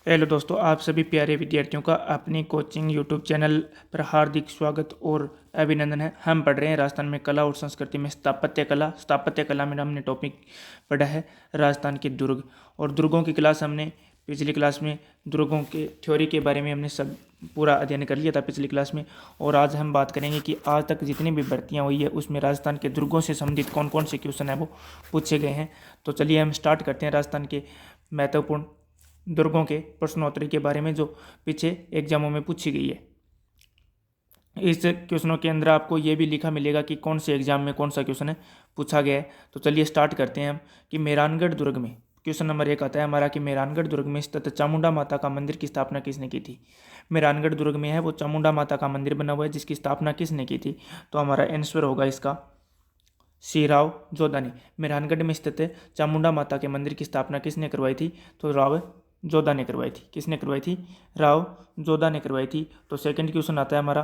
Hello दोस्तों, आप सभी प्यारे विद्यार्थियों का अपनी कोचिंग यूट्यूब चैनल पर हार्दिक स्वागत और अभिनंदन है। हम पढ़ रहे हैं राजस्थान में कला और संस्कृति में स्थापत्य कला में हमने टॉपिक पढ़ा है राजस्थान के दुर्ग। और दुर्गों की क्लास हमने पिछली क्लास में दुर्गों के थ्योरी के बारे में हमने सब पूरा अध्ययन कर लिया था पिछली क्लास में। और आज हम बात करेंगे कि आज तक जितनी भी भर्तियाँ हुई है उसमें राजस्थान के दुर्गों से संबंधित कौन कौन से क्वेश्चन है वो पूछे गए हैं। तो चलिए हम स्टार्ट करते हैं राजस्थान के महत्वपूर्ण दुर्गों के प्रश्नोत्तरी के बारे में जो पीछे एग्जामों में पूछी गई है। इस क्वेश्चनों के अंदर आपको ये भी लिखा मिलेगा कि कौन से एग्जाम में कौन सा क्वेश्चन है पूछा गया है। तो चलिए स्टार्ट करते हैं हम कि मेहरानगढ़ दुर्ग में क्वेश्चन नंबर 1 आता है हमारा कि मेहरानगढ़ दुर्ग में स्थित चामुंडा माता का मंदिर की स्थापना किसने की थी। मेहरानगढ़ दुर्ग में है वो चामुंडा माता का मंदिर बना हुआ है जिसकी स्थापना किसने की थी। तो हमारा आंसर होगा इसका सी राव जोधा ने। मेहरानगढ़ में स्थित चामुंडा माता के मंदिर की स्थापना किसने करवाई थी। तो राव जोधा ने करवाई थी। किसने करवाई थी? राव जोधा ने करवाई थी। तो सेकंड क्वेश्चन आता है हमारा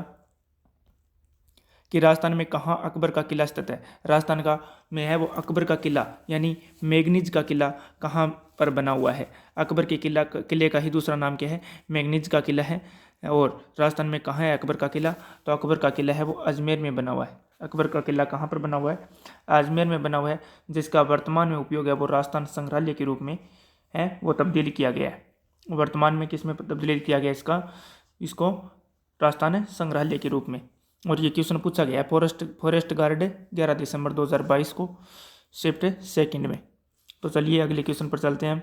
कि राजस्थान में कहाँ अकबर का किला स्थित है। राजस्थान का में है वो अकबर का किला यानी मैगनीज का किला कहाँ पर बना हुआ है। अकबर के किले का ही दूसरा नाम क्या है? मैगनीज का किला है। और राजस्थान में कहाँ है अकबर का किला? तो अकबर का किला है वो अजमेर में बना हुआ है। अकबर का किला कहाँ पर बना हुआ है? अजमेर में बना हुआ है, जिसका वर्तमान में उपयोग है वो राजस्थान संग्रहालय के रूप में है वो तब्दील किया गया है। वर्तमान में किस में तब्दील किया गया इसको राजस्थान संग्रहालय के रूप में। और ये क्वेश्चन पूछा गया है फॉरेस्ट गार्ड 11 दिसंबर 2022 को शिफ्ट सेकंड में। तो चलिए अगले क्वेश्चन पर चलते हैं।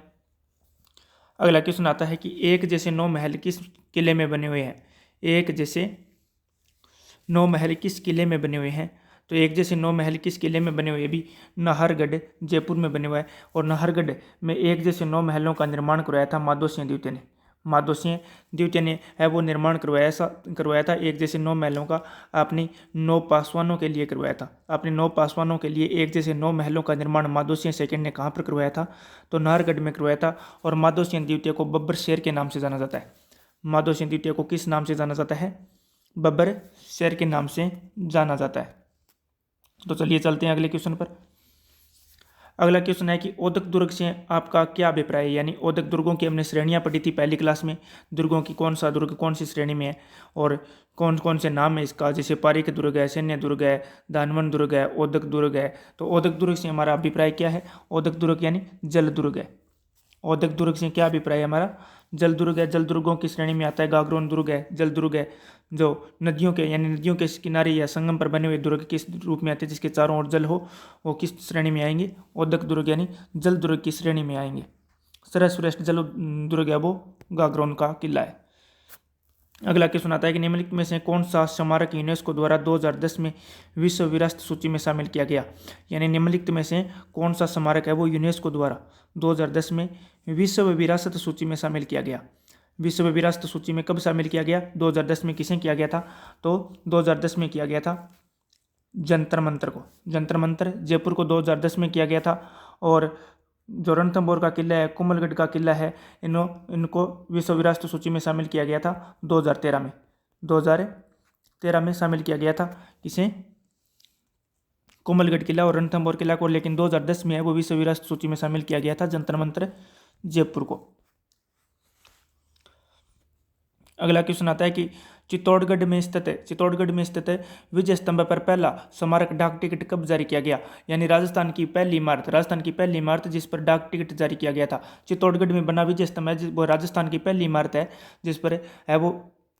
अगला क्वेश्चन आता है कि एक जैसे 9 महल किस किले में बने हुए हैं। एक जैसे 9 महल किस किले में बने हुए हैं। तो एक जैसे 9 महल किस किले में बने हुए भी नाहरगढ़ जयपुर में बने हुआ है। और नाहरगढ़ में एक जैसे 9 महलों का निर्माण करवाया था माधो सिंह द्वितीय ने। माधो सिंह द्वितीय ने है वो निर्माण करवाया था एक जैसे 9 महलों का अपनी 9 पासवानों के लिए करवाया था। अपने 9 पासवानों के लिए एक जैसे 9 महलों का निर्माण माधो सिंह सेकंड ने कहाँ पर करवाया था। तो नाहरगढ़ में करवाया था। और माधो सिंह द्वितीय को बब्बर शेर के नाम से जाना जाता है। माधो सिंह द्वितीय को किस नाम से जाना जाता है? बब्बर शेर के नाम से जाना जाता है। तो चलिए चलते हैं अगले क्वेश्चन पर। अगला क्वेश्चन है कि ओदक दुर्ग से आपका क्या अभिप्राय है। यानी ओदक दुर्गों की हमने श्रेणियां पढ़ी थी पहली क्लास में। दुर्गों की कौन सा दुर्ग कौन सी श्रेणी में है और कौन कौन से नाम है इसका, जैसे पारीक दुर्ग है, सैन्य दुर्ग है, दानवन दुर्ग है, ओदक दुर्ग है। तो ओदक दुर्ग से हमारा अभिप्राय क्या है? ओदक दुर्ग यानी जल दुर्ग है। ओदक दुर्ग से क्या अभिप्राय है हमारा? जल दुर्ग है। जल दुर्गों की श्रेणी में आता है गागरोन दुर्ग है, जल दुर्ग है। जो नदियों के यानी नदियों के किनारे या संगम पर बने हुए दुर्ग किस रूप में आते हैं, जिसके चारों ओर जल हो, वो किस श्रेणी में आएंगे? ओदक दुर्ग यानी जल दुर्ग की श्रेणी में आएंगे। सर्वश्रेष्ठ जल दुर्ग है वो गागरोन का किला है। अगला क्वेश्चन आता है कि निम्नलिखित में से कौन सा स्मारक यूनेस्को द्वारा 2010 में विश्व विरासत सूची में शामिल किया गया। यानी निम्नलिखित में से कौन सा स्मारक है वो यूनेस्को द्वारा 2010 में विश्व विरासत सूची में शामिल किया गया। विश्व विरासत सूची में कब शामिल किया गया? 2010 में किसे किया गया था? तो 2010 में किया गया था जंतर मंतर को। जंतर मंतर जयपुर को 2010 में किया गया था। और जो रणथंभौर का किला है, कुंभलगढ़ का किला है, इनको विश्व विरासत सूची में शामिल किया गया था 2013 में। 2013 में शामिल किया गया था किसे? कुंभलगढ़ किला और रणथंभौर किला को। लेकिन 2010 में है वो विश्व विरासत सूची में शामिल किया गया था जंतर मंतर जयपुर को। अगला क्वेश्चन आता है कि चित्तौड़गढ़ में स्थित विजय स्तंभ पर पहला स्मारक डाक टिकट कब जारी किया गया। यानी राजस्थान की पहली इमारत जिस पर डाक टिकट जारी किया गया था। चित्तौड़गढ़ में बना विजय स्तंभ है वो राजस्थान की पहली इमारत है जिस पर है वो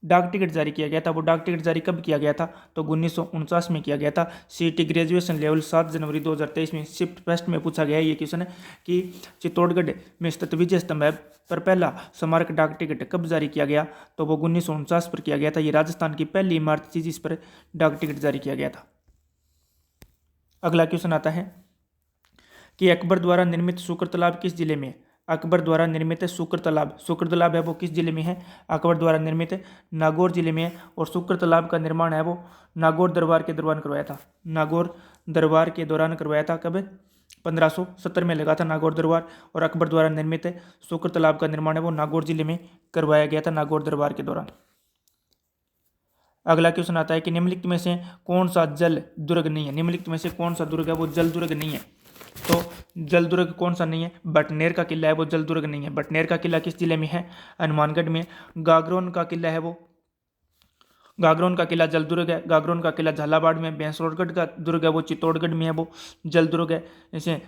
डाक टिकट जारी किया गया था। वो डाक टिकट जारी कब किया गया था? तो 1949 में किया गया था। सीईटी ग्रेजुएशन लेवल 7 जनवरी 2023 में शिफ्ट फर्स्ट में पूछा गया है ये क्वेश्चन है कि चित्तौड़गढ़ में स्थित विजय स्तंभ पर पहला स्मारक डाक टिकट कब जारी किया गया। तो वो 1949 पर किया गया था। ये राजस्थान की पहली इमारत थी जिस पर डाक टिकट जारी किया गया था। अगला क्वेश्चन आता है कि अकबर द्वारा निर्मित शुक्र तालाब किस जिले में है। अकबर द्वारा निर्मित शुक्र तालाब है वो किस जिले में है? अकबर द्वारा निर्मित नागौर जिले में है। और शुक्र तालाब का निर्माण है वो नागौर दरबार के दौरान करवाया था। नागौर दरबार के दौरान करवाया था। कब? 1570 में लगा था नागौर दरबार। और अकबर द्वारा निर्मित शुक्र तालाब का निर्माण है वो नागौर जिले में करवाया गया था नागौर दरबार के दौरान। अगला क्वेश्चन आता है कि निम्नलिखित में से कौन सा जल दुर्ग नहीं है। निम्नलिखित में से कौन सा दुर्ग है वो जल दुर्ग नहीं है। तो जलदुर्ग कौन सा नहीं है? बटनेर का किला है वो जलदुर्ग नहीं है। बटनेर का किला किस जिले में है? हनुमानगढ़ में। गागरोन का किला है वो, गागरोन का किला जलदुर्ग है। गागरोन का किला झालावाड़ में। भैंसरोडगढ़ का दुर्ग है वो चित्तौड़गढ़ में है, वो जलदुर्ग है। इसे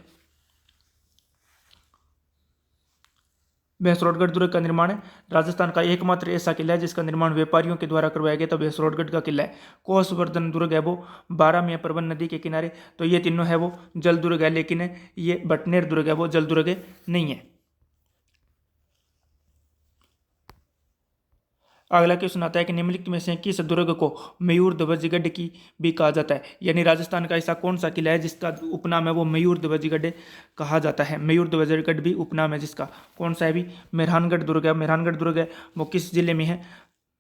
भैंसरोडगढ़ दुर्ग का निर्माण है राजस्थान का एकमात्र ऐसा किला है जिसका निर्माण व्यापारियों के द्वारा करवाया गया, तो भैंसरोडगढ़ का किला है। कोसवर्धन दुर्ग है वो 12 में परवन नदी के किनारे। तो ये तीनों है वो जल दुर्ग है, लेकिन ये बटनेर दुर्ग है वो जल दुर्ग नहीं है। अगला क्वेश्चन आता है कि निम्नलिखित में से किस दुर्ग को मयूर ध्वजगढ़ की भी कहा जाता है? यानी राजस्थान का ऐसा कौन सा किला है जिसका उपनाम है वो मयूर ध्वजगढ़ कहा जाता है? मयूर ध्वजगढ़ भी उपनाम है जिसका। कौन सा है भी? मेहरानगढ़ दुर्ग है। मेहरानगढ़ दुर्ग है वो किस जिले में है?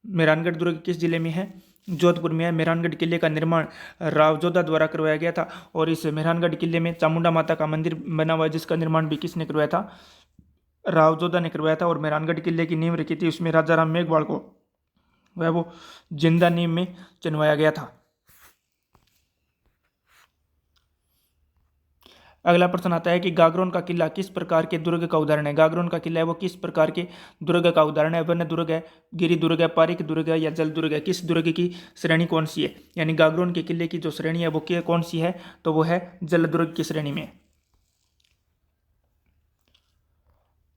मेहरानगढ़ दुर्ग किस जिले में है? जोधपुर में है। मेहरानगढ़ किले का निर्माण रावजोधा द्वारा करवाया गया था, और इस मेहरानगढ़ किले में चामुंडा माता का मंदिर बना हुआ है जिसका निर्माण भी किसने करवाया था? रावजोधा ने करवाया था। और मेहरानगढ़ किले की नींव रखी थी उसमें राजा राम मेघवाल को वह वो जिंदा नींव में चुनवाया गया था। अगला प्रश्न आता है कि गागरोन का किला किस प्रकार के दुर्ग का उदाहरण है? गागरोन का किला है वो किस प्रकार के दुर्ग का उदाहरण है? वन दुर्ग है, गिरि दुर्ग है, पारिक दुर्ग है या जल दुर्ग है? किस दुर्ग की श्रेणी कौन सी है? यानी गागरोन के किले की जो श्रेणी है वो कौन सी है? तो वो है जल दुर्ग की श्रेणी में।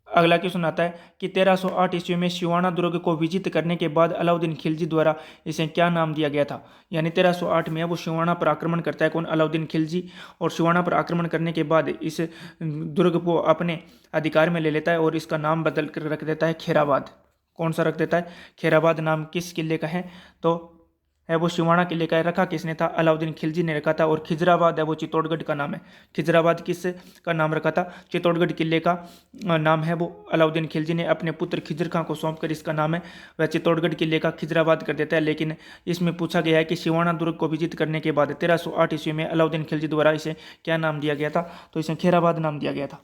अगला क्वेश्चन आता है कि 1308 ईस्वी में सिवाना दुर्ग को विजित करने के बाद अलाउद्दीन खिलजी द्वारा इसे क्या नाम दिया गया था? यानी 1308 में वो सिवाना पर आक्रमण करता है कौन? अलाउद्दीन खिलजी। और सिवाना पर आक्रमण करने के बाद इस दुर्ग को अपने अधिकार में ले लेता है और इसका नाम बदल कर रख देता है खैराबाद। कौन सा रख देता है? खैराबाद नाम किस किले का है? तो है वो सिवाना किले का है। रखा किसने था? अलाउद्दीन खिलजी ने रखा था। और खिजराबाद है वो चित्तौड़गढ़ का नाम है। खिजराबाद किस का नाम रखा था? चित्तौड़गढ़ किले का नाम है वो अलाउद्दीन खिलजी ने अपने पुत्र खिजर खां को सौंपकर इसका नाम है वह चित्तौड़गढ़ किले का खिजराबाद कर देता है। लेकिन इसमें पूछा गया है कि सिवाना दुर्ग को विजित करने के बाद 1308 ईस्वी में अलाउद्दीन खिलजी द्वारा इसे क्या नाम दिया गया था? तो इसे खैराबाद नाम दिया गया था।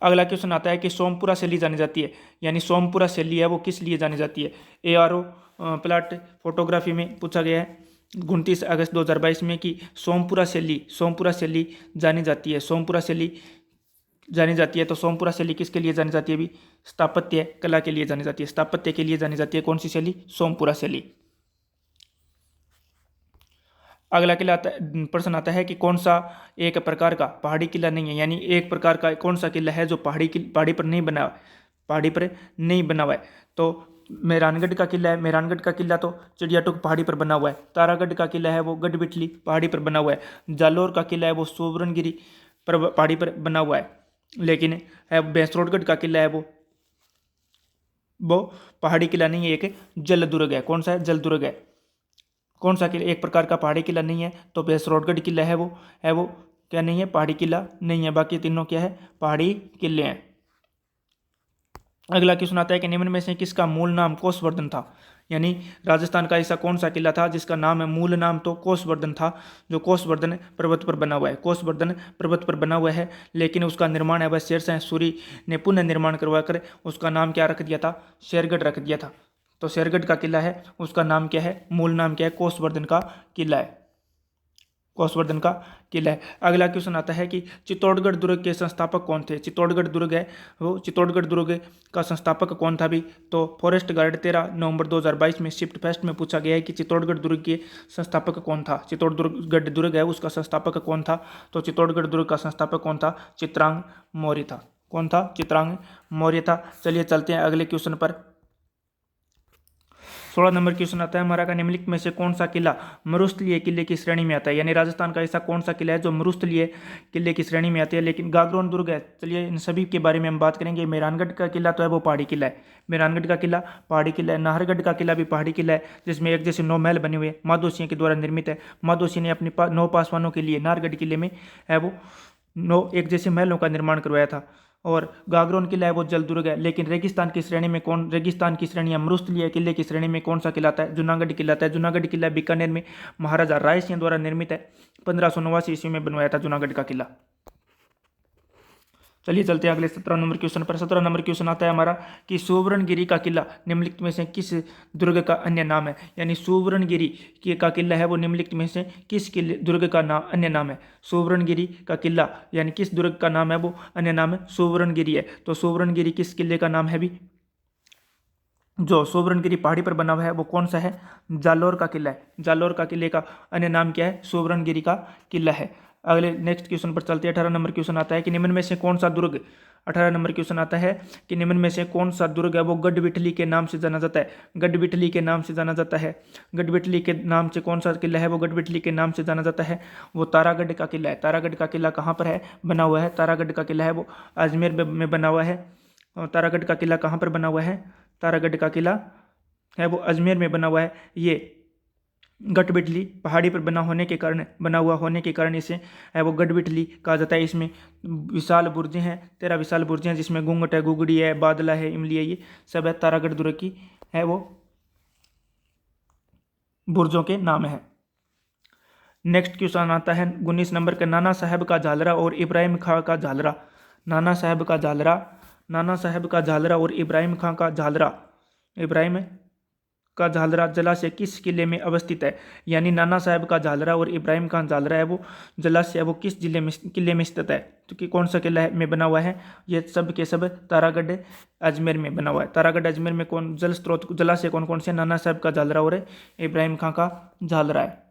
अगला क्वेश्चन आता है कि सोमपुरा शैली जानी जाती है, यानी सोमपुरा शैली है वो किस लिए जानी जाती है? ARO प्लाट फोटोग्राफी में पूछा गया है 29 अगस्त 2022 में कि सोमपुरा शैली जानी जाती है। सोमपुरा शैली जानी जाती है, तो सोमपुरा शैली किसके लिए जानी जाती है? भी स्थापत्य कला के लिए जानी जाती है। स्थापत्य के लिए जानी जाती है कौन सी शैली? सोमपुरा शैली। अगला किला प्रश्न आता है कि कौन सा एक प्रकार का पहाड़ी किला नहीं है? यानी एक प्रकार का कौन सा किला है जो पहाड़ी पर नहीं बना, पहाड़ी पर नहीं बना हुआ है? तो मेहरानगढ़ का किला है। मेहरानगढ़ का किला तो चिड़ियाटुक पहाड़ी पर बना हुआ है। तारागढ़ का किला है वो गढ़बिठली पहाड़ी पर बना हुआ है। जालोर का किला है वो सोबरनगिरी पर पहाड़ी पर बना हुआ है। लेकिन है भैंसरोडगढ़ का किला है वो पहाड़ी किला नहीं है, एक जल दुर्ग है। कौन सा है? जल दुर्ग है। कौन सा किला एक प्रकार का पहाड़ी किला नहीं है? तो भैंसरोडगढ़ किला है वो क्या नहीं है? पहाड़ी किला नहीं है। बाकी तीनों क्या है? पहाड़ी किले हैं। अगला क्वेश्चन आता है कि निम्न में से किसका मूल नाम कोसवर्धन था? यानी राजस्थान का ऐसा कौन सा किला था जिसका नाम है मूल नाम तो कोसवर्धन था, जो कोसवर्धन पर्वत पर बना हुआ है। कोसवर्धन पर्वत पर बना हुआ है, लेकिन उसका निर्माण है वह शेरशाह सूरी ने पुनः निर्माण करवा कर उसका नाम क्या रख दिया था? शेरगढ़ रख दिया था। तो शेरगढ़ का किला है उसका नाम क्या है? मूल नाम क्या है? कोसवर्धन का किला है। कोसवर्धन का किला है। अगला क्वेश्चन आता है कि चित्तौड़गढ़ दुर्ग के संस्थापक कौन थे? चित्तौड़गढ़ दुर्ग है वो चित्तौड़गढ़ दुर्ग का संस्थापक कौन था भी? तो फॉरेस्ट गार्ड 13 नवंबर 2022 में शिफ्ट फेस्ट में पूछा गया है कि चित्तौड़गढ़ दुर्ग के संस्थापक कौन था? चित्तौड़गढ़ दुर्ग है उसका संस्थापक कौन था? तो चित्तौड़गढ़ दुर्ग का संस्थापक कौन था? चित्रांग मौर्य था। कौन था? चित्रांग मौर्य था। चलिए चलते हैं अगले क्वेश्चन पर। 16 नंबर क्वेश्चन आता है हमारा का निम्नलिखित में से कौन सा किला मरुस्थलीय किले की श्रेणी में आता है? यानी राजस्थान का ऐसा कौन सा किला है जो मरुस्थलीय किले की श्रेणी में आती है? लेकिन गागरोन दुर्ग है। चलिए इन सभी के बारे में हम बात करेंगे। मेहरानगढ़ का किला तो है वो पहाड़ी किला है। मेहरानगढ़ का किला पहाड़ी किला है। नाहरगढ़ का किला भी पहाड़ी किला है, जिसमें एक जैसे 9 महल बने हुए हैं। माधो सिंह के द्वारा निर्मित है। माधो सिंह ने अपने 9 पासवानों के लिए नाहरगढ़ किले में है वो 9 एक जैसे महलों का निर्माण करवाया था। और गागरोन किला है वो जल दुर्ग है। लेकिन रेगिस्तान की श्रेणी में रेगिस्तान की श्रेणी या मरुस्थलीय किले की श्रेणी में कौन सा किला आता है? जूनागढ़ किला आता है। जूनागढ़ किला बीकानेर में महाराजा राय सिंह द्वारा निर्मित है। 1589 ईस्वी में बनवाया था जूनागढ़ का किला। चलिए चलते हैं अगले 17 नंबर क्वेश्चन पर। 17 नंबर क्वेश्चन आता है हमारा कि सुवर्णगिरी का किला निम्नलिखित में से किस दुर्ग का अन्य नाम है। यानी सुवर्णगिरी का किला है वो निम्नलिखित में से किस किले दुर्ग का नाम अन्य नाम है। सुवर्णगिरी का किला यानी किस दुर्ग का नाम है वो अन्य नाम है सुवर्णगिरी है। तो सुवर्णगिरी किस किले का नाम है भी, जो सुवर्णगिरी पहाड़ी पर बना हुआ है वो कौन सा है, जालोर का किला है। जालोर का किले का अन्य नाम क्या है, सुवर्णगिरी का किला है। अगले नेक्स्ट क्वेश्चन पर चलते हैं। 18 नंबर क्वेश्चन आता है कि निम्न में से कौन सा दुर्ग 18 नंबर क्वेश्चन आता है कि निम्न में से कौन सा दुर्ग है वो गढ़विठली के नाम से जाना जाता है। गढ़विठली के नाम से जाना जाता है। गढ़विठली के नाम से कौन सा किला है वो गढ़विठली के नाम से जाना जाता है, वो तारागढ़ का किला है। तारागढ़ का किला कहाँ पर है बना हुआ है, तारागढ़ का किला है वो अजमेर में बना हुआ है। तारागढ़ का किला कहाँ पर बना हुआ है, तारागढ़ का किला है वो अजमेर में बना हुआ है। ये गढ़विठली पहाड़ी पर बना हुआ होने के कारण इसे है वो गढ़विठली कहा जाता है। इसमें विशाल बुर्जें हैं, 13 विशाल बुर्जें हैं, जिसमें घूंघट है, गुगड़ी है, बादला है, इमली है, ये सब है तारागढ़ दुर्ग की है वो बुर्जों के नाम है। नेक्स्ट क्वेश्चन आता है 19 नंबर का, नाना साहब का झालरा और इब्राहिम खां का झालरा। नाना साहब का झालरा और इब्राहिम खां का झालरा, इब्राहिम का झालरा जलाशय किस किले में अवस्थित है। यानी नाना साहब का झालरा और इब्राहिम खान झालरा है वो जलाशय है वो किस किले में स्थित है, तो कि कौन सा किला में बना हुआ है, ये सब के सब तारागढ़ अजमेर में बना हुआ है। तारागढ़ अजमेर में कौन जल स्रोत जलाशय कौन कौन से, नाना साहब का झालरा और इब्राहिम खां का झालरा है।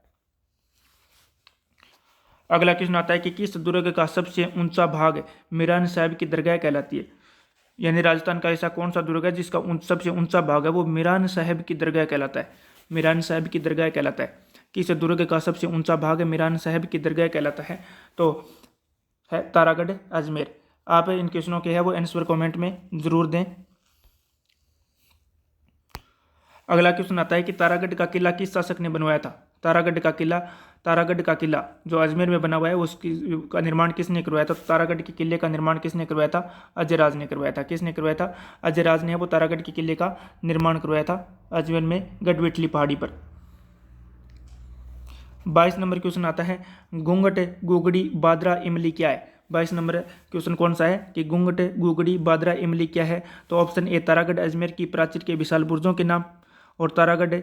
अगला क्वेश्चन आता है कि किस दुर्ग का सबसे ऊंचा भाग मीरान साहब की दरगाह कहलाती है। यानी राजस्थान का ऐसा कौन सा दुर्ग है जिसका सबसे ऊंचा भाग है वो मीरान साहब की दरगाह कहलाता है। मीरान साहब की दरगाह कहलाता है। किस दुर्ग का सबसे ऊंचा भाग है मीरान साहब की दरगाह कहलाता है, तो है तारागढ़ अजमेर। आप इन क्वेश्चनों के है वो आंसर कमेंट में जरूर दें। अगला क्वेश्चन आता है कि तारागढ़ का किला किस शासक ने बनवाया था। तारागढ़ का किला जो अजमेर में बना हुआ है उसकी का निर्माण किसने करवाया था। तारागढ़ के किले का निर्माण किसने करवाया था, अजयराज ने करवाया था। किसने करवाया था, अजयराज ने वो तारागढ़ के किले का निर्माण करवाया था अजमेर में गढ़विठली पहाड़ी पर। 22 नंबर क्वेश्चन आता है, घूंघट गुगड़ी बादरा इमली क्या है। 22 नंबर क्वेश्चन कौन सा है कि घूंघट गुगड़ी बादरा इमली क्या है, तो ऑप्शन ए तारागढ़ अजमेर की प्राचीर के विशाल बुर्जों के नाम, और तारागढ़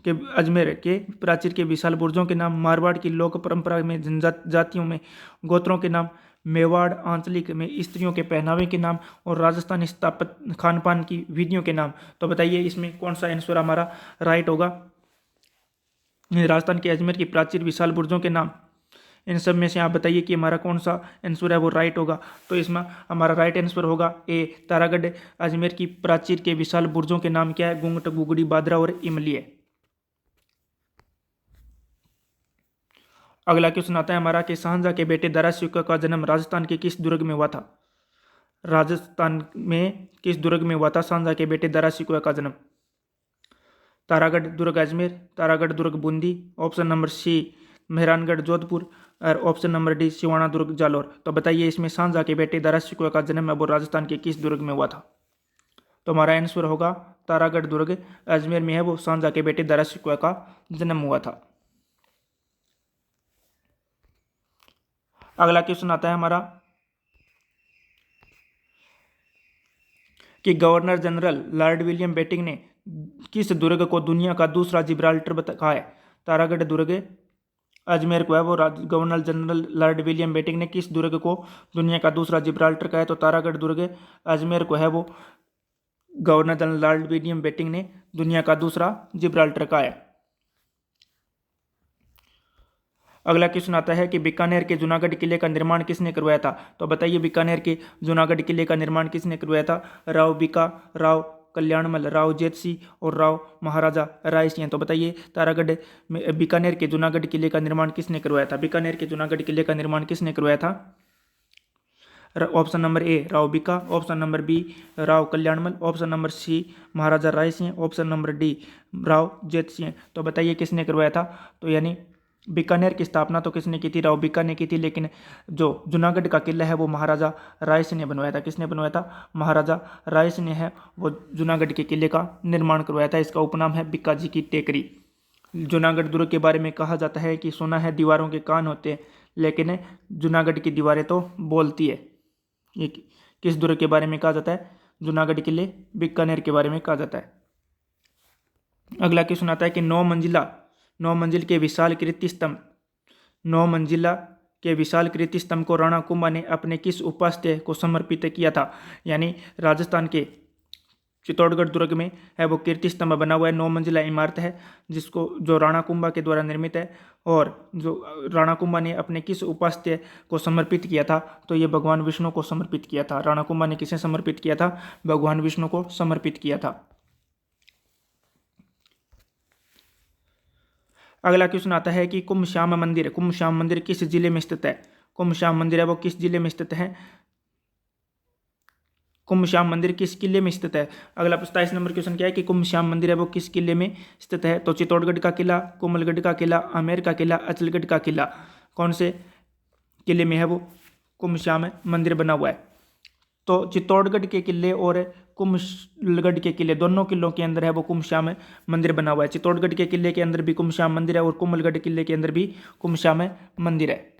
के अजमेर के प्राचीर के विशाल बुर्जों के नाम, मारवाड़ की लोक परंपरा में जनजातियों में गोत्रों के नाम, मेवाड़ आंचलिक में स्त्रियों के पहनावे के नाम, और राजस्थानी स्थापत्य खान पान की विधियों के नाम। तो बताइए इसमें कौन सा आंसर हमारा राइट होगा। राजस्थान के अजमेर की प्राचीर विशाल बुर्जों के नाम, इन सब में से आप बताइए कि हमारा कौन सा आंसर है वो राइट होगा। तो इसमें हमारा राइट आंसर होगा ए तारागढ़ अजमेर की प्राचीर के विशाल बुर्जों के नाम क्या है, घूंघट गुगड़ी बादरा और इमली है। अगला क्वेश्चन आता है हमारा कि शाहजहां के बेटे दारा सिकोह का जन्म राजस्थान के किस दुर्ग में हुआ था। राजस्थान में किस दुर्ग में हुआ था शाहजहां के बेटे दारा सिकोह का जन्म। तारागढ़ दुर्ग अजमेर, तारागढ़ दुर्ग Bundi, option number C Mehrangarh Jodhpur, और ऑप्शन नंबर डी सिवाना दुर्ग जालौर। तो बताइए इसमें शाहजहां के बेटे दारा सिकोह का जन्म है वो राजस्थान के किस दुर्ग में हुआ था। तो हमारा आंसर होगा तारागढ़ दुर्ग अजमेर में है वो शाहजहां के बेटे दारा सिकोह का जन्म हुआ था। अगला क्वेश्चन आता है हमारा कि governor general lord William Bentinck ने किस दुर्ग को दुनिया का दूसरा जिब्राल्टर कहा है। तारागढ़ दुर्ग अजमेर को है वो governor general lord William Bentinck ने किस दुर्ग को दुनिया का दूसरा जिब्राल्टर कहा है। तो तारागढ़ दुर्ग अजमेर को है वो governor general lord William Bentinck ने दुनिया का दूसरा जिब्राल्टर कहा है। अगला क्वेश्चन आता है कि बीकानेर के जूनागढ़ किले का निर्माण किसने करवाया था। तो बताइए बीकानेर के जूनागढ़ किले का निर्माण किसने करवाया था। राव बीका, राव कल्याणमल, राव जेत सिंह और राव महाराजा राय सिंह। तो बताइए तारागढ़ में बीकानेर के जूनागढ़ किले का निर्माण किसने करवाया था। बीकानेर के जूनागढ़ किले का निर्माण किसने करवाया था। Option number A Rao Bika, option number B Rao Kalyanmal, option number C Maharaja Rai Singh, option number D Rao Jait Singh. तो बताइए किसने करवाया था। तो यानी बीकानेर की स्थापना तो किसने की थी, राव बीका ने की थी, लेकिन जो जूनागढ़ का किला है वो महाराजा राय सिंह ने बनवाया था। किसने बनवाया था, महाराजा राय सिंह ने है वो जूनागढ़ के किले का निर्माण करवाया था। इसका उपनाम है बीका जी की टेकरी। जूनागढ़ दुर्ग के बारे में कहा जाता है कि सुना है दीवारों के कान होते हैं, लेकिन जूनागढ़ की दीवारें तो बोलती है। ये किस दुर्ग के बारे में कहा जाता है? जूनागढ़ किले बीकानेर के बारे में कहा जाता है। अगला क्वेश्चन आता है कि 9 मंजिल के विशाल कीर्ति स्तंभ 9 मंजिला के विशाल कीर्ति स्तंभ को राणा कुंभा ने अपने किस उपास्य को समर्पित किया था? यानी राजस्थान के चित्तौड़गढ़ दुर्ग में है वो कीर्ति स्तंभ बना हुआ है, 9 मंजिला इमारत है जिसको जो राणा कुंभा के द्वारा निर्मित है, और जो राणा कुंभा ने अपने किस उपास्य को समर्पित किया था? तो ये भगवान विष्णु को समर्पित किया था। राणा कुंभा ने किसे समर्पित किया था? भगवान विष्णु को समर्पित किया था। अगला क्वेश्चन आता है कि कुंभ श्याम मंदिर किस जिले में स्थित है? कुंभ श्याम मंदिर है वो किस जिले में स्थित है? कुंभ श्याम मंदिर किस किले में स्थित है? अगला 27 नंबर क्वेश्चन क्या है कि कुंभ श्याम मंदिर है वो किस किले में स्थित है? तो चित्तौड़गढ़ का किला, कोमलगढ़ का किला, आमेर का किला, अचलगढ़ का किला, कौन से किले में है वो कुंभ श्याम मंदिर बना हुआ है? तो चित्तौड़गढ़ के किले और कुंभलगढ़ के किले, दोनों किलों के अंदर है वो कुंभ श्याम मंदिर बना हुआ है। चित्तौड़गढ़ के किले के अंदर भी कुंभ श्याम मंदिर है और कुंभलगढ़ किले के अंदर भी कुंभ श्याम मंदिर है।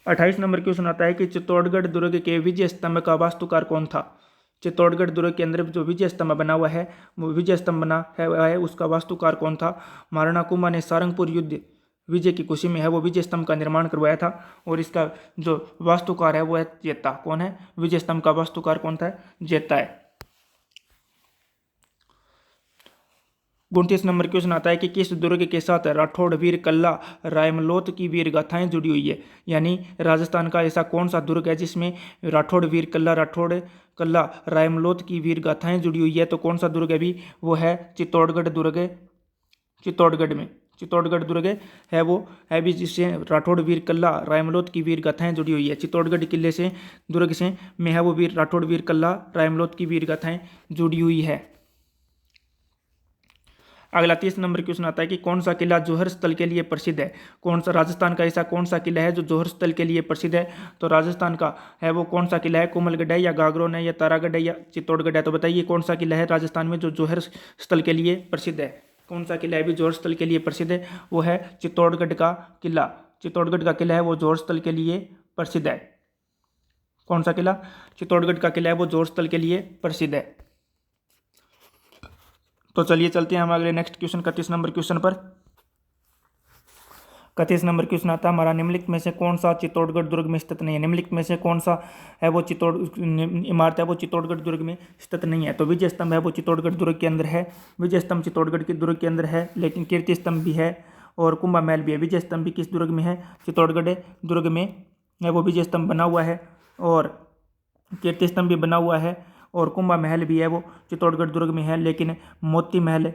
28 नंबर क्वेश्चन आता है कि चित्तौड़गढ़ दुर्ग के विजय स्तंभ का वास्तुकार कौन था? चित्तौड़गढ़ दुर्ग के अंदर जो विजय स्तंभ बना हुआ है वो विजय स्तंभ बना है उसका वास्तुकार कौन था? महाराणा कुंभा ने सारंगपुर युद्ध विजय की खुशी में है वो विजय स्तंभ का निर्माण करवाया था, और इसका जो वास्तुकार है वो है जेता। कौन है? विजय स्तंभ का वास्तुकार कौन था? जेता है। 29 नंबर क्वेश्चन आता है कि किस दुर्ग के साथ राठौड़ वीर कल्ला रायमलोत की वीर गाथाएं जुड़ी हुई है? यानी राजस्थान का ऐसा कौन सा दुर्ग है जिसमें राठौड़ वीर कल्ला रायमलोत की वीर गाथाएं जुड़ी हुई है? तो कौन सा दुर्ग है भी? वो है चित्तौड़गढ़ दुर्ग। चित्तौड़गढ़ दुर्ग है वो है भी जिससे राठौड़ वीर कल्ला रायमलोत की वीर गाथाएं जुड़ी हुई है। चित्तौड़गढ़ किले से दुर्ग से में है वो वीर राठौड़ वीर कल्ला रायमलोत की वीर गाथाएं जुड़ी हुई है। अगला 30 नंबर क्वेश्चन आता है कि कौन सा किला जौहर स्थल के लिए प्रसिद्ध है? कौन सा राजस्थान का ऐसा कौन सा किला है जो जौहर स्थल के लिए प्रसिद्ध है? तो राजस्थान का है वो कौन सा किला है? कोमलगढ़ है या गागरोन है या तारागढ़ है या चित्तौड़गढ़ है? तो बताइए कौन सा किला है राजस्थान में जो जौहर स्थल के लिए प्रसिद्ध है? कौन सा किला है भी जौहर स्थल के लिए प्रसिद्ध है? वो है चित्तौड़गढ़ का किला। चित्तौड़गढ़ का किला है वो जौहर स्थल के लिए प्रसिद्ध है। कौन सा किला? चित्तौड़गढ़ का किला है वो जौहर स्थल के लिए प्रसिद्ध है। तो चलिए चलते हैं हम अगले नेक्स्ट क्वेश्चन 31 नंबर क्वेश्चन पर। 31 नंबर क्वेश्चन आता है हमारा, निम्नलिखित में से कौन सा चित्तौड़गढ़ दुर्ग में स्थित नहीं है? निम्नलिखित में से कौन सा है वो इमारत है वो चित्तौड़गढ़ दुर्ग में स्थित नहीं है? तो विजय स्तंभ है वो चित्तौड़गढ़ दुर्ग के अंदर है। विजय स्तंभ चित्तौड़गढ़ के दुर्ग के अंदर है, लेकिन कीर्ति स्तंभ भी है और कुंभा महल भी है। विजय स्तंभ भी किस दुर्ग में है? चित्तौड़गढ़ दुर्ग में है वो विजय स्तंभ बना हुआ है, और कीर्ति स्तंभ भी बना हुआ है, और कुंभा महल भी है वो चित्तौड़गढ़ दुर्ग में है। लेकिन मोती महल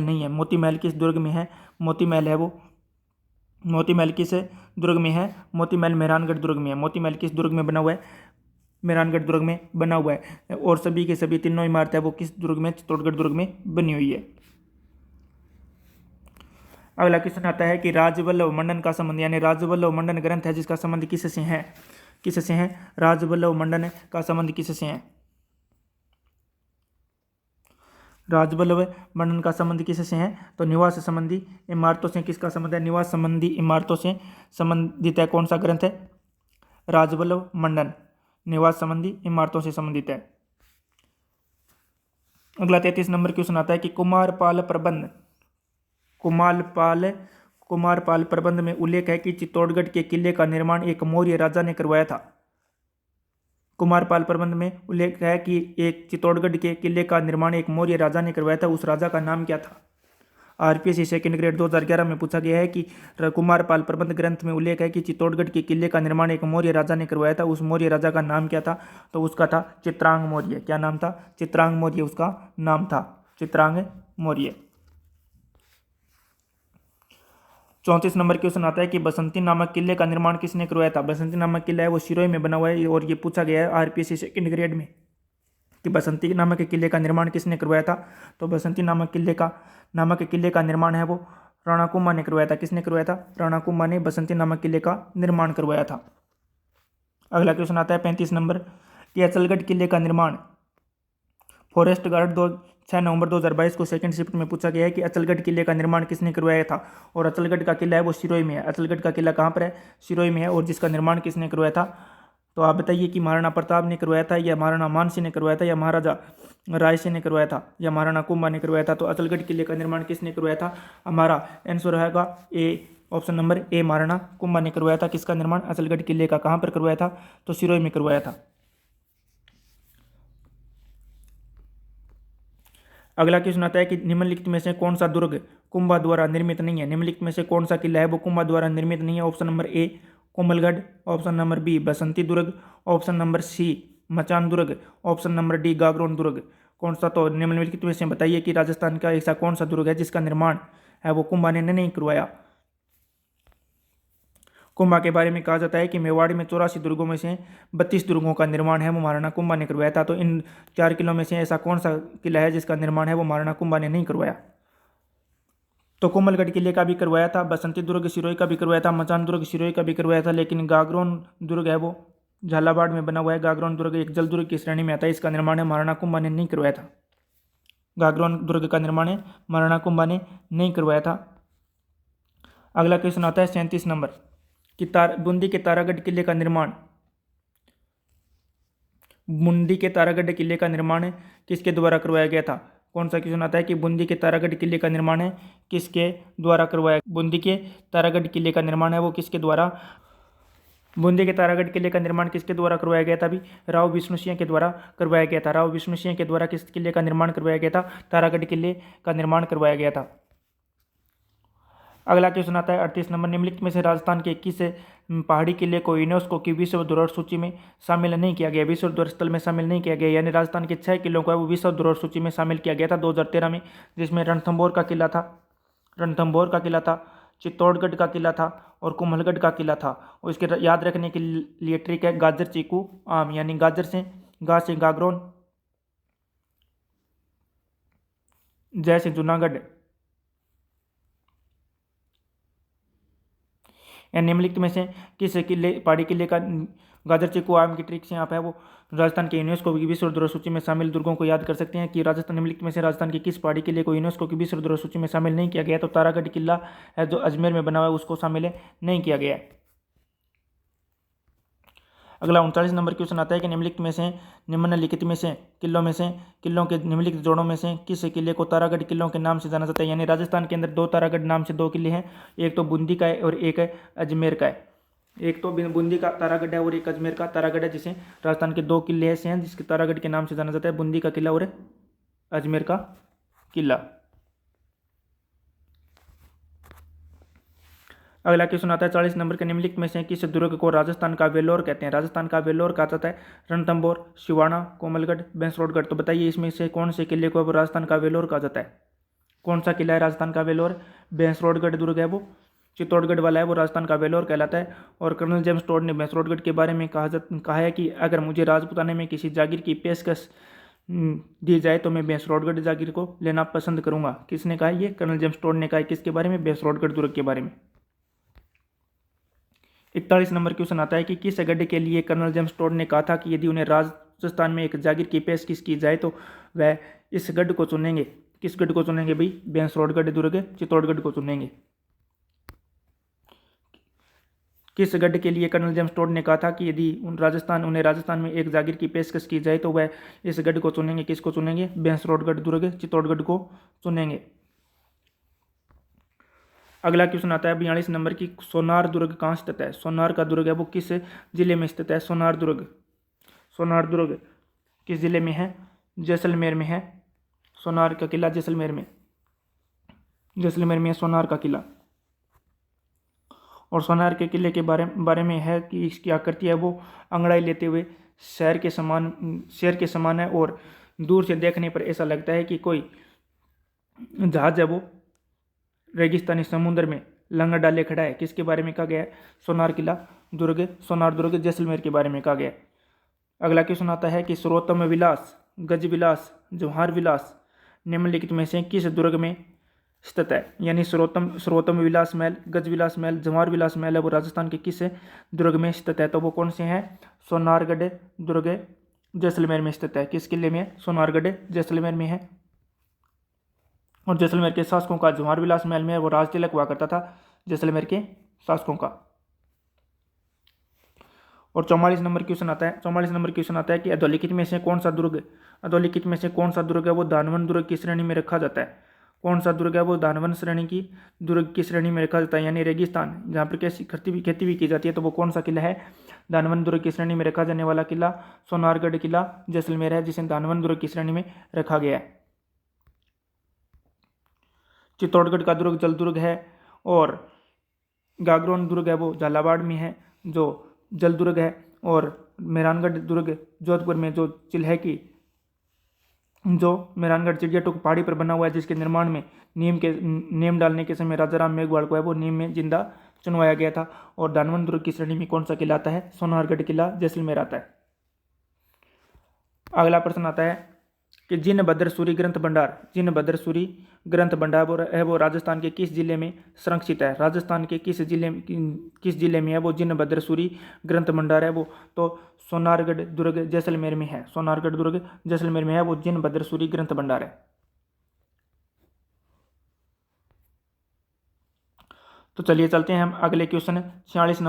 नहीं है। मोती महल किस दुर्ग में है? मोती महल किस दुर्ग में है? मोती महल मेहरानगढ़ दुर्ग में है। मोती महल किस दुर्ग में बना हुआ है? मेहरानगढ़ दुर्ग में बना हुआ है। और सभी के सभी तीनों इमारतें वो किस दुर्ग में? चित्तौड़गढ़ दुर्ग में बनी हुई है। अगला क्वेश्चन आता है कि राजवल्लभ मंडन का संबंध, यानी राजवल्लभ मंडन ग्रंथ है जिसका संबंध किससे है? राजवल्लभ मंडन का संबंध किससे है? राजवल्लभ मंडन का संबंध किससे है? तो निवास संबंधी इमारतों से किसका संबंध है? निवास संबंधी इमारतों से संबंधित है। कौन सा ग्रंथ है? राजवल्लभ मंडन निवास संबंधी इमारतों से संबंधित है। अगला 33 नंबर क्वेश्चन आता है कि कुमारपाल प्रबंध में उल्लेख है कि चित्तौड़गढ़ के किले का निर्माण एक मौर्य राजा ने करवाया था। कुमारपाल प्रबंध में उल्लेख है कि एक चित्तौड़गढ़ के किले का निर्माण एक मौर्य राजा ने करवाया था। उस राजा का नाम क्या था? आरपीएससी सेकंड ग्रेड 2011 में पूछा गया है कि कुमारपाल प्रबंध ग्रंथ में उल्लेख है कि चित्तौड़गढ़ के किले का निर्माण एक मौर्य राजा ने करवाया था। उस मौर्य राजा का नाम क्या था? तो उसका था चित्रांग मौर्य। क्या नाम था? चित्रांग मौर्य उसका नाम था, चित्रांग मौर्य। 34 नंबर क्वेश्चन आता है कि बसंती नामक किले का निर्माण किसने करवाया था? बसंती नामक किला है वो सिरोही में बना हुआ है, और ये पूछा गया है आरपीएससी सेकंड ग्रेड में कि बसंती नामक किले का निर्माण किसने करवाया था? तो बसंती नामक किले का निर्माण है वो राणा कुंभा ने करवाया था। किसने करवाया था? राणा कुंभा ने बसंती नामक किले का निर्माण करवाया था। अगला क्वेश्चन आता है 35 नंबर कि अचलगढ़ किले का निर्माण फॉरेस्ट गार्ड 6 नवंबर 2022 को सेकंड शिफ्ट में पूछा गया है कि अचलगढ़ किले का निर्माण किसने करवाया था? और अचलगढ़ का किला है वो सिरोही में है। अचलगढ़ का किला कहाँ पर है? सिरोही में है। और जिसका निर्माण किसने करवाया था? तो आप बताइए कि महाराणा प्रताप ने करवाया था, या महाराणा मानसिंह ने करवाया था, या महाराजा राय सिंह ने करवाया था, या महाराणा कुंभा ने करवाया था। तो अचलगढ़ किले का निर्माण किसने करवाया था? हमारा आंसर रहेगा A, option number A, Maharana Kumbha ने करवाया था। किसका निर्माण? अचलगढ़ किले का। कहाँ पर करवाया था? तो सिरोही में करवाया था। अगला क्वेश्चन आता है कि निम्नलिखित में से कौन सा दुर्ग कुंभा द्वारा निर्मित नहीं है? निम्नलिखित में से कौन सा किला है वो कुंभा द्वारा निर्मित नहीं है? Option number A, Komalgarh, option number B, Basanti दुर्ग, ऑप्शन नंबर सी, मचान दुर्ग, ऑप्शन नंबर डी, गागरोन दुर्ग। कौन सा? तो निम्नलिखित में से बताइए कि राजस्थान का ऐसा कौन सा दुर्ग है जिसका निर्माण है वो कुंभा ने नहीं करवाया। कुंभा के बारे में कहा जाता है कि मेवाड़ में 84 दुर्गों में से 32 दुर्गों का निर्माण है वो महाराणा कुंभा ने करवाया था। तो इन 4 किलों में से ऐसा कौन सा किला है जिसका निर्माण है वो महाराणा कुंभा ने नहीं करवाया? तो कोमलगढ़ किले का भी करवाया था, बसंती दुर्ग सिरोही का भी करवाया था, मचान दुर्ग सिरोही का भी करवाया था, लेकिन गागरोन दुर्ग है वो झालावाड़ में बना हुआ है। गागरोन दुर्ग एक जल दुर्ग की श्रेणी में आता है, इसका निर्माण है महाराणा कुंभा ने नहीं करवाया था। गागरोन दुर्ग का निर्माण है महाराणा कुंभा ने नहीं करवाया था। अगला क्वेश्चन आता है 37 नंबर कि बूंदी के तारागढ़ किले का निर्माण, बूंदी के तारागढ़ किले का निर्माण किसके द्वारा करवाया गया था? कौन सा क्वेश्चन आता है कि बूंदी के तारागढ़ किले का निर्माण है किसके द्वारा करवाया? बूंदी के तारागढ़ किले का निर्माण है वो किसके द्वारा? बूंदी के तारागढ़ किले का निर्माण किसके द्वारा करवाया गया था? भी राव विष्णु सिंह के द्वारा करवाया गया था। राव विष्णु सिंह के द्वारा किस किले का निर्माण करवाया गया था? तारागढ़ किले का निर्माण करवाया गया था। अगला क्वेश्चन आता है 38 नंबर, निम्नलिखित में से राजस्थान के किस पहाड़ी किले को यूनेस्को की विश्व धरोहर सूची में शामिल नहीं किया गया? विश्व धरोहर स्थल में शामिल नहीं किया गया, यानी राजस्थान के 6 किलों को वो विश्व धरोहर सूची में शामिल किया गया था 2013 में, जिसमें रणथंभौर का किला था, चित्तौड़गढ़ का किला था और कुम्भलगढ़ का किला था। और इसके याद रखने के लिए ट्रिक है गाजर चीकू आम, यानी गाजर से गा से गागरोन, जैसे जूनागढ़। या निम्नलिखित में से किस किले पहाड़ी किले का गाजर चीकू आम की ट्रिक से यहाँ पे है वो राजस्थान के यूनेस्को की विश्व धरोहर सूची में शामिल दुर्गों को याद कर सकते हैं कि राजस्थान निम्नलिखित में से राजस्थान के किस पहाड़ी किले को यूनेस्को की विश्व धरोहर सूची में शामिल नहीं किया गया? तो तारागढ़ किला है जो अजमेर में बना हुआ है उसको शामिल नहीं किया गया है। अगला 39 नंबर क्वेश्चन आता है कि निम्नलिखित में से किलों के निम्नलिखित जोड़ों में से किस किले को तारागढ़ किलों के नाम से जाना जाता है? यानी राजस्थान के अंदर 2 तारागढ़ नाम से 2 किले हैं, एक तो बूंदी का है और एक है अजमेर का है। एक तो बूंदी का तारागढ़ है और एक अजमेर का तारागढ़ है, जिसे राजस्थान के 2 किले ऐसे हैं जिसके तारागढ़ के नाम से जाना जाता है, बूंदी का किला और अजमेर का किला। अगला क्वेश्चन आता है 40 नंबर के, निम्नलिखित में से किस दुर्ग को राजस्थान का वेल्लोर कहते हैं? राजस्थान का वेल्लोर कहा जाता है रणथंभौर, सिवाना, कोमलगढ़, बैंसरोडगढ़। तो बताइए इसमें से कौन से किले को राजस्थान का वेल्लोर कहा जाता है? कौन सा किला है राजस्थान का वेल्लोर? बैंसरोडगढ़ दुर्ग है वो, चित्तौड़गढ़ वाला है वो राजस्थान का वेल्लोर कहलाता है। और कर्नल जेम्स टोड ने बैंसरोडगढ़ के बारे में कहा है कि अगर मुझे राजपुताने में किसी जागीर की पेशकश दी जाए तो मैं बैंसरोडगढ़ जागीर को लेना पसंद करूंगा। किसने कहा? ये कर्नल जेम्स टोड ने कहा। किसके बारे में? बैंसरोडगढ़ दुर्ग के बारे में। 41 नंबर क्वेश्चन आता है कि किस गढ़ के लिए कर्नल जेम्स टोड ने कहा था कि यदि उन्हें राजस्थान में एक जागीर की पेशकश की जाए तो वह इस गढ़ को चुनेंगे? किस गढ़ को चुनेंगे भाई? बैंसरोडगढ़ दुर्ग, चित्तौड़गढ़ को चुनेंगे। किस गढ़ के लिए कर्नल जेम्स टोड ने कहा था कि यदि उन्हें राजस्थान में एक जागीर की पेशकश की जाए तो वह इस गढ़ को चुनेंगे? किसको चुनेंगे? बैंसरोडगढ़ दुर्ग, चित्तौड़गढ़ को चुनेंगे। अगला क्वेश्चन आता है 42 नंबर की, सोनार दुर्ग कहाँ स्थित है? सोनार का दुर्ग है वो किस जिले में स्थित है? सोनार दुर्ग किस जिले में है? जैसलमेर में है। सोनार का किला जैसलमेर में है सोनार का किला। और सोनार के किले के बारे में है कि इसकी आकृति है वो अंगड़ाई लेते हुए शेर के समान है और दूर से देखने पर ऐसा लगता है कि कोई जहाज है वो रेगिस्तानी समुद्र में लंगर डाले खड़ा है। किसके बारे में कहा गया है? सोनार दुर्ग जैसलमेर के बारे में कहा गया है। अगला क्वेश्चन आता है कि सर्वोत्तम विलास, गज विलास, जवाहर विलास निम्नलिखित में से किस दुर्ग में स्थित है? यानी सर्वोत्तम विलास महल, गज विलास महल, जवाहर विलास महल है वो राजस्थान के किस दुर्ग में स्थित है? तो वो कौन से हैं? सोनारगढ़ दुर्ग जैसलमेर में स्थित है। किस किले में? सोनारगढ़ जैसलमेर में है। और जैसलमेर के शासकों का जवाहर विलास महल में वो राज तिलक हुआ करता था जैसलमेर के शासकों का। और 44 नंबर क्वेश्चन आता है कि अधोलिखित में से कौन सा दुर्ग है वो दानवन दुर्ग की श्रेणी में रखा जाता है। कौन सा दुर्ग है वो दानवन दुर्ग की श्रेणी में रखा जाता है, यानी रेगिस्तान जहाँ पर खेती भी की जाती है, तो वो कौन सा किला है, दानवन दुर्ग की श्रेणी में रखा जाने वाला किला सोनारगढ़ किला जैसलमेर है, जिसे दानवन दुर्ग की श्रेणी में रखा गया है। चित्तौड़गढ़ का दुर्ग जल दुर्ग है और गागरोन दुर्ग है वो झालावाड़ में है जो जल दुर्ग है। और मेहरानगढ़ दुर्ग जोधपुर में जो मेहरानगढ़ चिड़िया टोक पहाड़ी पर बना हुआ है, जिसके निर्माण में नीम डालने के समय राजा राम मेघवाल को है वो नीम में जिंदा चुनवाया गया था। और दानवन दुर्ग की श्रेणी में कौन सा किला आता है, सोनारगढ़ किला जैसलमेर आता है। अगला प्रश्न आता है कि जिनभद्र सूरी ग्रंथ भंडार है वो राजस्थान के किस जिले में संरक्षित है। राजस्थान के किस जिले में है वो जिनभद्र सूरी ग्रंथ भंडार है वो, तो सोनारगढ़ दुर्ग जैसलमेर में है। सोनारगढ़ दुर्ग जैसलमेर में है वो जिनभद्र सूरी ग्रंथ भंडार है। तो चलिए चलते हैं हम अगले क्वेश्चन 46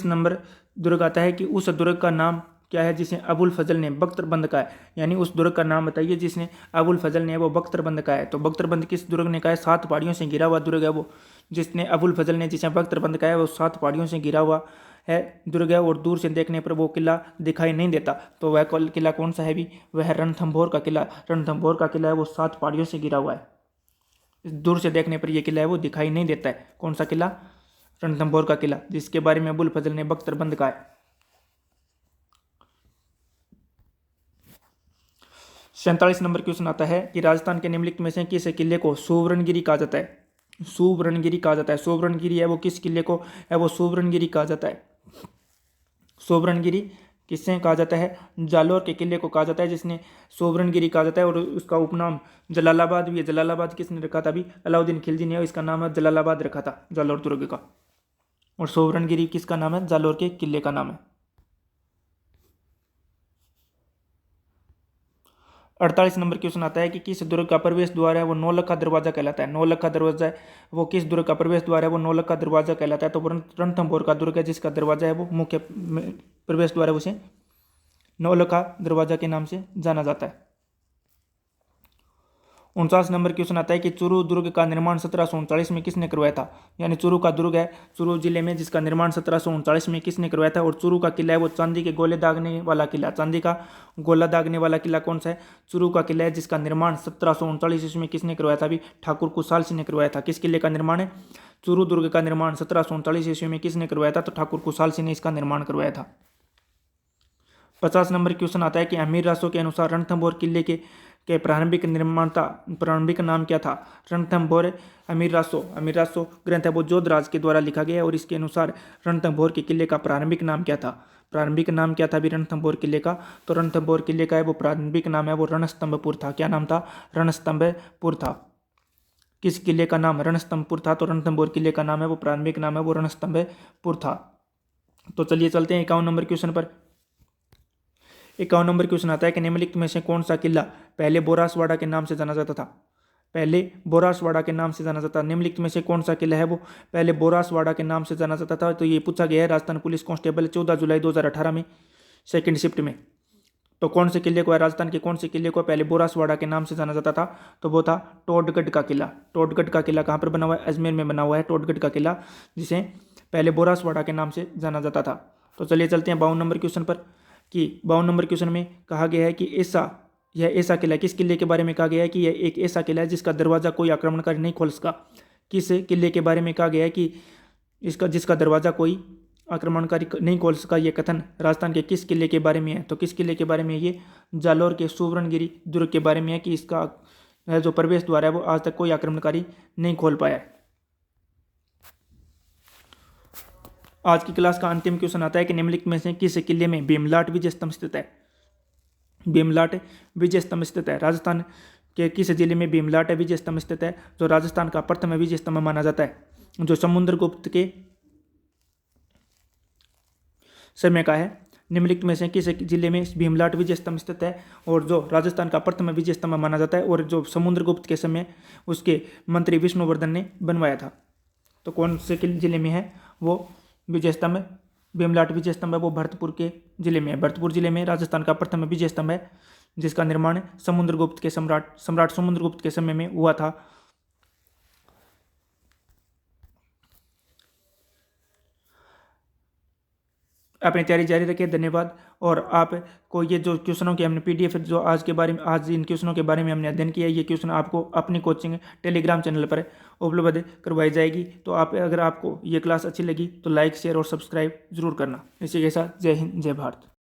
नंबर दुर्ग आता है कि उस दुर्ग का नाम क्या है जिसे अबुल फजल ने बख्तरबंद कहा है, यानी उस दुर्ग का नाम बताइए जिसने अबुल फजल ने वो बख्तरबंद कहा है। तो बख्तरबंद किस दुर्ग ने कहा है, 7 पहाड़ियों से घिरा हुआ दुर्ग है वो, जिसने अबुल फजल ने जिसे बख्तरबंद कहा है वो 7 पहाड़ियों से घिरा हुआ है दुर्ग है और दूर से देखने पर वो किला दिखाई नहीं देता। तो वह किला कौन सा है भी, वह रणथंभौर का किला है वो 7 पहाड़ियों से घिरा हुआ है। दूर से देखने पर यह किला है वो दिखाई नहीं देता है। कौन सा किला, रणथंभौर का किला, जिसके बारे में अबुल फजल ने बख्तरबंद कहा है। 47 नंबर क्वेश्चन आता है कि राजस्थान के निम्नलिखित में से किस किले को सुवर्णगिरी कहा जाता है। सुवर्णगिरी है वो किस किले को है वो सुवर्णगिरी कहा जाता है। सुवर्णगिरी किससे कहा जाता है, जालोर के किले को कहा जाता है जिसने सुवर्णगिरी कहा जाता है। और उसका उपनाम जलालाबाद भी है। जलालाबाद किसने रखा था, अभी अलाउद्दीन खिलजी ने इसका नाम है जलालाबाद रखा था, जालोर दुर्ग का। और सुवर्णगिरी किसका नाम है, जालोर के किले का नाम है। 48 नंबर क्वेश्चन आता है कि किस दुर्ग का प्रवेश द्वार है वो नौलखा दरवाजा कहलाता है। नौलखा दरवाजा है वो किस दुर्ग का प्रवेश द्वार है वो नौलखा दरवाजा कहलाता है। तो रणथंभौर का दुर्ग है जिसका दरवाजा है वो मुख्य प्रवेश द्वार है उसे नौलखा दरवाजा के नाम से जाना जाता है। 49 नंबर क्वेश्चन आता है कि चूरू दुर्ग का निर्माण 1739 में किसने करवाया था, यानी चूरू का दुर्ग है चूरू जिले में जिसका निर्माण 1739 में किसने करवाया था। और चूरू का किला है वो चांदी के गोले दागने वाला किला, चांदी का गोला दागने वाला किला कौन सा है, चूरू का किला है जिसका निर्माण 1739 ईस्वी में किसने करवाया था, अभी ठाकुर कुशाल सिंह ने करवाया था। किस किले का निर्माण है, चूरू दुर्ग का निर्माण 1739 ईस्वी में किसने करवाया था, तो ठाकुर कुशाल सिंह ने इसका निर्माण करवाया था। 50 नंबर क्वेश्चन आता है कि अमीर रासो के अनुसार रणथंभौर किले के प्रारंभिक नाम क्या था। रणथंभौर अमीर रासो ग्रंथ है वो जोधराज के द्वारा लिखा गया है और इसके अनुसार रणथंभौर के किले का प्रारंभिक नाम क्या था। अभी रणथंभौर किले का, तो रणथंभौर किले का है वो प्रारंभिक नाम है वो रणस्तंभपुर था। क्या नाम था, रणस्तंभपुर था। किस किले का नाम रणस्तंभपुर था, तो रणथंभौर किले का नाम है वो प्रारंभिक नाम है वो रणस्तंभपुर था। तो चलिए चलते हैं 51 नंबर क्वेश्चन पर। 51 नंबर क्वेश्चन आता है कि निम्नलिखित में से कौन सा किला पहले बोरासवाड़ा के नाम से जाना जाता था। निम्नलिखित में से कौन सा किला है वो पहले बोरासवाड़ा के नाम से जाना जाता था। तो ये पूछा गया है राजस्थान पुलिस कांस्टेबल 14 जुलाई 2018 में सेकंड शिफ्ट में। तो कौन से किले को है, राजस्थान के कौन से किले को पहले बोरासवाड़ा के नाम से जाना जाता था, तो वो था टोडगढ़ का किला। टोडगढ़ का किला कहाँ पर बना हुआ है, अजमेर में बना हुआ है टोडगढ़ का किला, जिसे पहले बोरासवाड़ा के नाम से जाना जाता था। तो चलिए चलते हैं 52 नंबर क्वेश्चन पर कि 52 नंबर क्वेश्चन में कहा गया है कि यह ऐसा किला, किस किले के बारे में कहा गया है कि यह एक ऐसा किला है जिसका दरवाजा कोई आक्रमणकारी नहीं खोल सका। किस किले के बारे में कहा गया है कि जिसका दरवाजा कोई आक्रमणकारी नहीं खोल सका। यह कथन राजस्थान के किस किले के बारे में है, तो किस किले के बारे में, ये जालोर के सुवर्णगिरी दुर्ग के बारे में है कि इसका जो प्रवेश द्वार है वो आज तक कोई आक्रमणकारी नहीं खोल पाया है। आज की क्लास का अंतिम क्वेश्चन आता है कि निम्नलिखित में से किस किले में भीमलाट विजय स्तंभ स्थित है। राजस्थान के किस जिले में भीमलाट विजय स्तंभ स्थित है, जो राजस्थान का प्रथम विजय स्तंभ माना जाता है, जो समुद्रगुप्त के समय का है। निम्नलिखित में से किस जिले में भीमलाट विजय स्तंभ स्थित है और जो राजस्थान का प्रथम विजय स्तंभ माना जाता है और जो समुद्रगुप्त के समय उसके मंत्री विष्णुवर्धन ने बनवाया था। तो कौन से जिले में है वो विजय स्तंभ भीमलाट विजय स्तंभ है वो भरतपुर के जिले में है। भरतपुर जिले में राजस्थान का प्रथम विजय स्तंभ है जिसका निर्माण समुद्रगुप्त के सम्राट समुद्रगुप्त के समय में हुआ था। अपनी तैयारी जारी रखिए। धन्यवाद। और आपको ये जो क्वेश्चनों की हमने पीडीएफ जो आज इन क्वेश्चनों के बारे में हमने अध्ययन किया, ये क्वेश्चन आपको अपनी कोचिंग टेलीग्राम चैनल पर उपलब्ध करवाई जाएगी। तो अगर आपको ये क्लास अच्छी लगी तो लाइक शेयर और सब्सक्राइब जरूर करना। इसी के साथ जय हिंद जय भारत।